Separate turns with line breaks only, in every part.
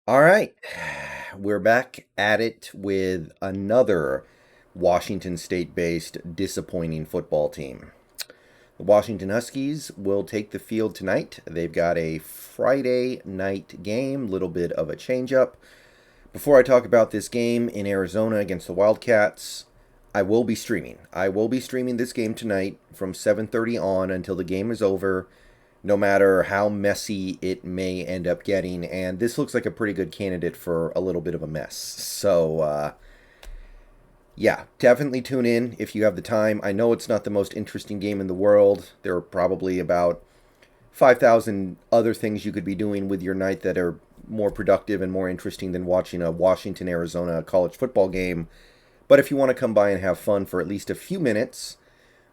All right. We're back at it with another Washington State based disappointing football team. The Washington Huskies will take the field tonight. They've got a Friday night game, little bit of a change up. Before I talk about this game in Arizona against the Wildcats, I will be streaming. I will be streaming this game tonight from 7:30 on until the game is over, no matter how messy it may end up getting. And this looks like a pretty good candidate for a little bit of a mess. Yeah, definitely tune in if you have the time. I know it's not the most interesting game in the world. There are probably about 5,000 other things you could be doing with your night that are more productive and more interesting than watching a Washington Arizona college football game. But if you want to come by and have fun for at least a few minutes,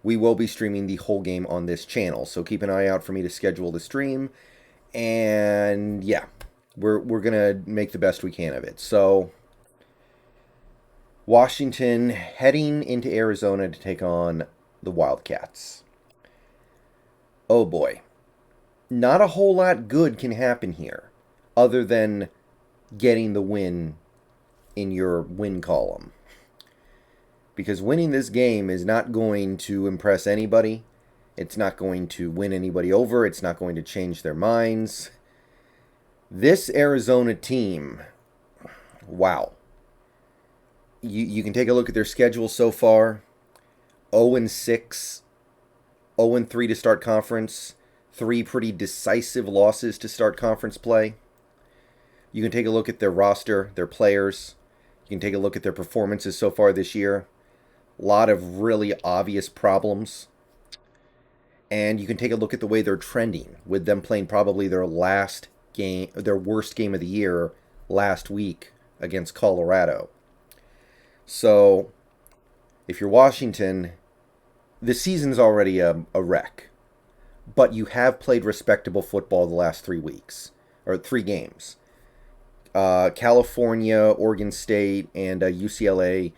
we will be streaming the whole game on this channel. So keep an eye out for me to schedule the stream. And yeah, we're going to make the best we can of it. So Washington heading into Arizona to take on the Wildcats. Oh boy. Not a whole lot good can happen here other than getting the win in your win column. Because winning this game is not going to impress anybody. It's not going to win anybody over. It's not going to change their minds. This Arizona team, wow. You can take a look at their schedule so far. 0-6, 0-3 to start conference, 3 pretty decisive losses to start conference play. You can take a look at their roster, their players. You can take a look at their performances so far this year. A lot of really obvious problems. And you can take a look at the way they're trending, with them playing probably their last game, their worst game of the year last week against Colorado. So, if you're Washington, the season's already a wreck. But you have played respectable football the last 3 weeks, or 3 games. California, Oregon State, and UCLA,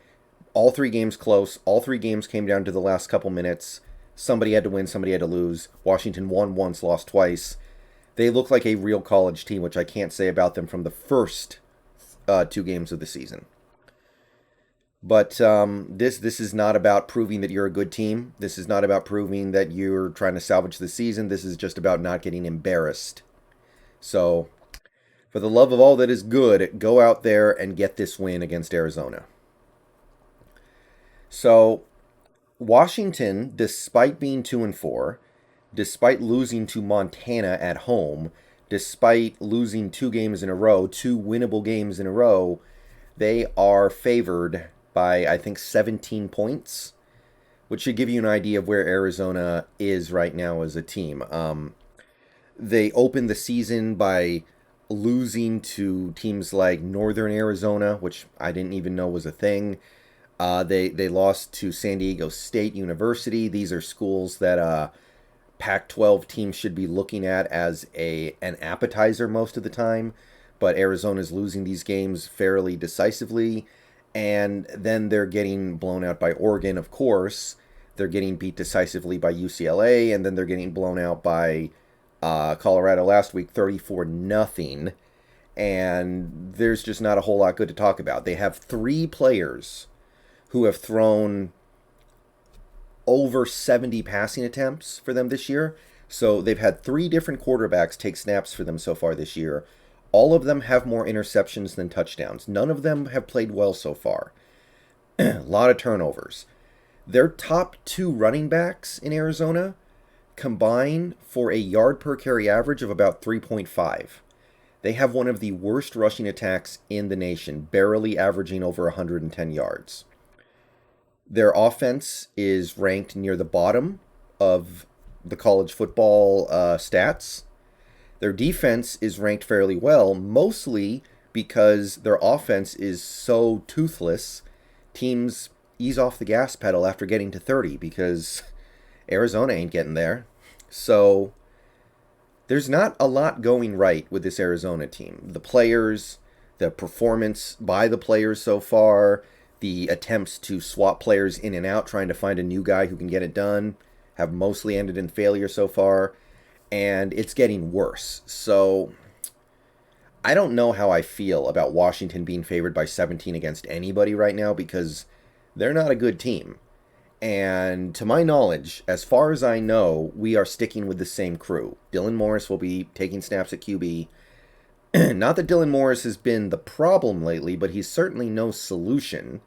all 3 games close. All 3 games came down to the last couple minutes. Somebody had to win, somebody had to lose. Washington won once, lost twice. They look like a real college team, which I can't say about them from the first 2 games of the season. But this is not about proving that you're a good team. This is not about proving that you're trying to salvage the season. This is just about not getting embarrassed. So, for the love of all that is good, go out there and get this win against Arizona. So, Washington, despite being 2-4, despite losing to Montana at home, despite losing 2 games in a row, 2 winnable games in a row, they are favored by, I think, 17 points, which should give you an idea of where Arizona is right now as a team. They opened the season by losing to teams like Northern Arizona, which I didn't even know was a thing. They lost to San Diego State University. These are schools that Pac-12 teams should be looking at as an appetizer most of the time, but Arizona's losing these games fairly decisively, and then they're getting blown out by Oregon, of course. They're getting beat decisively by UCLA, and then they're getting blown out by Colorado last week, 34-0. And there's just not a whole lot good to talk about. They have 3 players who have thrown over 70 passing attempts for them this year. So they've had 3 different quarterbacks take snaps for them so far this year. All of them have more interceptions than touchdowns. None of them have played well so far. A lot of turnovers. Their top 2 running backs in Arizona combine for a yard per carry average of about 3.5. They have one of the worst rushing attacks in the nation, barely averaging over 110 yards. Their offense is ranked near the bottom of the college football stats. Their defense is ranked fairly well, mostly because their offense is so toothless. Teams ease off the gas pedal after getting to 30 because Arizona ain't getting there. So there's not a lot going right with this Arizona team. The players, the performance by the players so far, the attempts to swap players in and out, trying to find a new guy who can get it done, have mostly ended in failure so far. And it's getting worse. So I don't know how I feel about Washington being favored by 17 against anybody right now because they're not a good team. And to my knowledge, as far as I know, we are sticking with the same crew. Dylan Morris will be taking snaps at QB. Not that Dylan Morris has been the problem lately, but he's certainly no solution.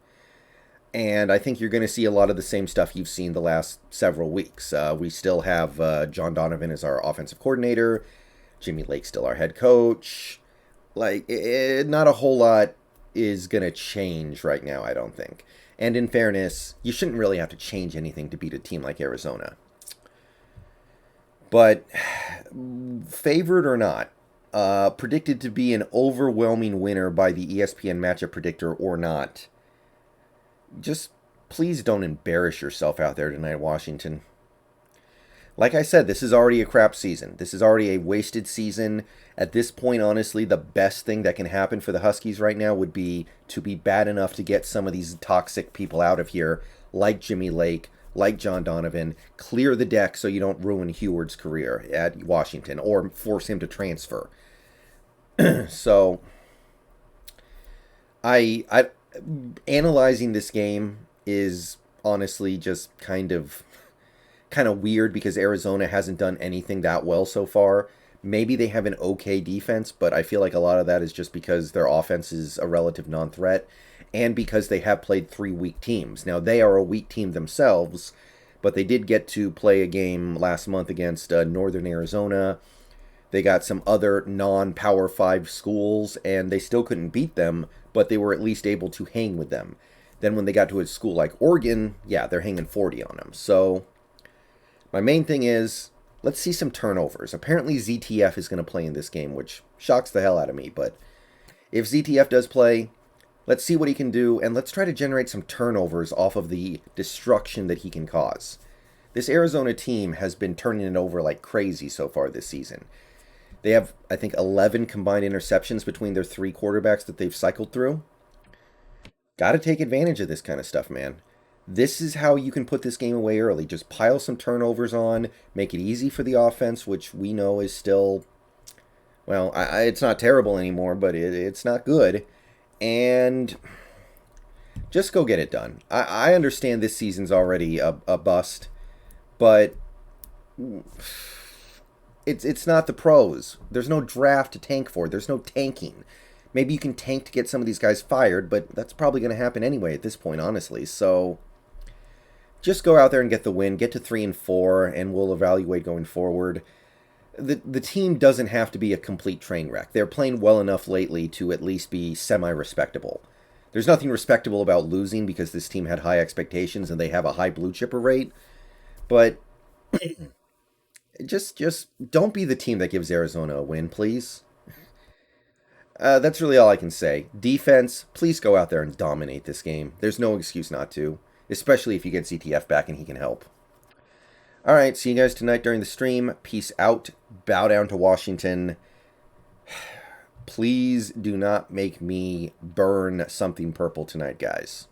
And I think you're going to see a lot of the same stuff you've seen the last several weeks. We still have John Donovan as our offensive coordinator. Jimmy Lake's still our head coach. Not a whole lot is going to change right now, I don't think. And in fairness, you shouldn't really have to change anything to beat a team like Arizona. But favored or not, predicted to be an overwhelming winner by the ESPN matchup predictor or not, just please don't embarrass yourself out there tonight, Washington. Like I said, this is already a crap season. This is already a wasted season. At this point, honestly, the best thing that can happen for the Huskies right now would be to be bad enough to get some of these toxic people out of here, like Jimmy Lake, like John Donovan, clear the deck so you don't ruin Heward's career at Washington or force him to transfer. So, I analyzing this game is honestly just kind of weird because Arizona hasn't done anything that well so far. Maybe they have an okay defense, but I feel like a lot of that is just because their offense is a relative non-threat and because they have played 3 weak teams. Now, they are a weak team themselves, but they did get to play a game last month against Northern Arizona. They got some other non-Power 5 schools, and they still couldn't beat them, but they were at least able to hang with them. Then when they got to a school like Oregon, yeah, they're hanging 40 on them. So my main thing is, let's see some turnovers. Apparently ZTF is going to play in this game, which shocks the hell out of me. But if ZTF does play, let's see what he can do, and let's try to generate some turnovers off of the destruction that he can cause. This Arizona team has been turning it over like crazy so far this season. They have, I think, 11 combined interceptions between their 3 quarterbacks that they've cycled through. Got to take advantage of this kind of stuff, man. This is how you can put this game away early. Just pile some turnovers on, make it easy for the offense, which we know is still, well, it's not terrible anymore, but it's not good. And just go get it done. I understand this season's already a bust, but it's not the pros. There's no draft to tank for. There's no tanking. Maybe you can tank to get some of these guys fired, but that's probably going to happen anyway at this point, honestly. So just go out there and get the win, get to 3-4, and we'll evaluate going forward. The team doesn't have to be a complete train wreck. They're playing well enough lately to at least be semi-respectable. There's nothing respectable about losing because this team had high expectations and they have a high blue chipper rate. But just don't be the team that gives Arizona a win, please. That's really all I can say. Defense, please go out there and dominate this game. There's no excuse not to, especially if you get ZTF back and he can help. All right, see you guys tonight during the stream. Peace out. Bow down to Washington. Please do not make me burn something purple tonight, guys.